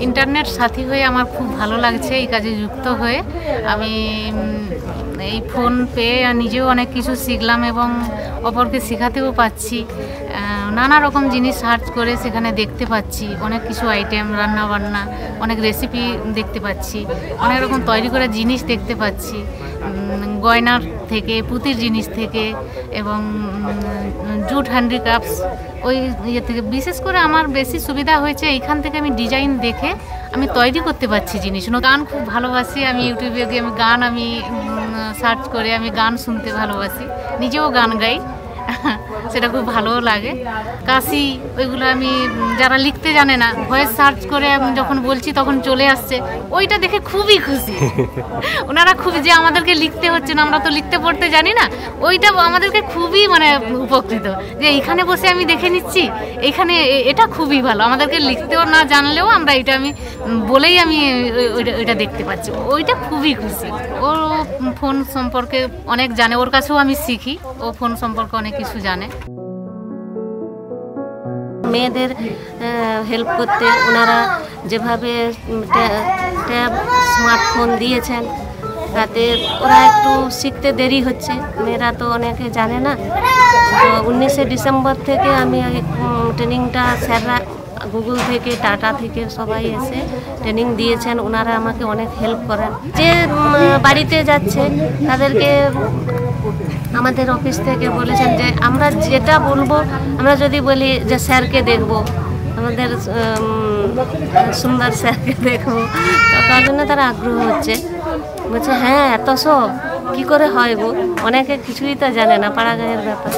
Internet সাথী হয়ে আমার খুব ভালো লাগছে এই কাজে যুক্ত হয়ে। আমি এই ফোন পেয়ে নিজেও অনেক কিছু শিখলাম এবং অপরকে শেখাতেও পাচ্ছি। নানা রকম জিনিস সার্চ করে সেখানে দেখতে পাচ্ছি, অনেক কিছু আইটেম রান্না বান্না, অনেক রেসিপি দেখতে পাচ্ছি, অনেক রকম তৈরি করা জিনিস দেখতে পাচ্ছি, গয়নার থেকে পুঁতির জিনিস থেকে এবং জুট হ্যান্ডিক্রাফটস ওই ইয়ে থেকে। বিশেষ করে আমার বেশি সুবিধা হয়েছে এইখান থেকে আমি ডিজাইন দেখে আমি তৈরি করতে পারছি জিনিস। গান খুব ভালোবাসি আমি, ইউটিউবে গিয়ে আমি সার্চ করে আমি গান শুনতে ভালোবাসি, নিজেও গান গাই, সেটা খুব ভালোও লাগে। কাশি ওইগুলো আমি যারা লিখতে জানে না ভয়েস সার্চ করে আমি যখন বলছি তখন চলে আসছে, ওইটা দেখে খুবই খুশি। ওনারা খুবই, যে আমাদেরকে লিখতে হচ্ছে না, আমরা তো লিখতে পড়তে জানি না, ওইটা আমাদেরকে খুবই উপকৃত যে এইখানে বসে আমি দেখে নিচ্ছি, এইখানে এটা খুবই ভালো। আমাদেরকে লিখতেও না জানলেও আমরা এটা আমি বলেই আমি ওইটা দেখতে পাচ্ছি, ওইটা খুবই খুশি। ও ফোন সম্পর্কে অনেক জানে, ওর কাছেও আমি শিখি, ও ফোন সম্পর্কে অনেক কিছু জানে। মেয়েদের হেল্প করতে ওনারা যেভাবে ট্যাব স্মার্টফোন দিয়েছেন, তাতে ওরা একটু শিখতে দেরি হচ্ছে, মেয়েরা তো অনেকে জানে না। তো 19শে ডিসেম্বর থেকে আমি ট্রেনিংটা স্যাররা গুগল থেকে, টাটা থেকে সবাই এসে ট্রেনিং দিয়েছেন, ওনারা আমাকে অনেক হেল্প করেন। যে বাড়িতে যাচ্ছে তাদেরকে আমাদের অফিস থেকে বলেছেন যে আমরা যেটা বলবো, আমরা যদি বলি যে স্যারকে দেখবো, আমাদের সুন্দর স্যারকে দেখবো, তার জন্য তারা আগ্রহ হচ্ছে, বলছে হ্যাঁ এত সব কী করে হয় গো, অনেকে কিছুই তো জানে না, পাড়াগাঁয়ের ব্যাপার।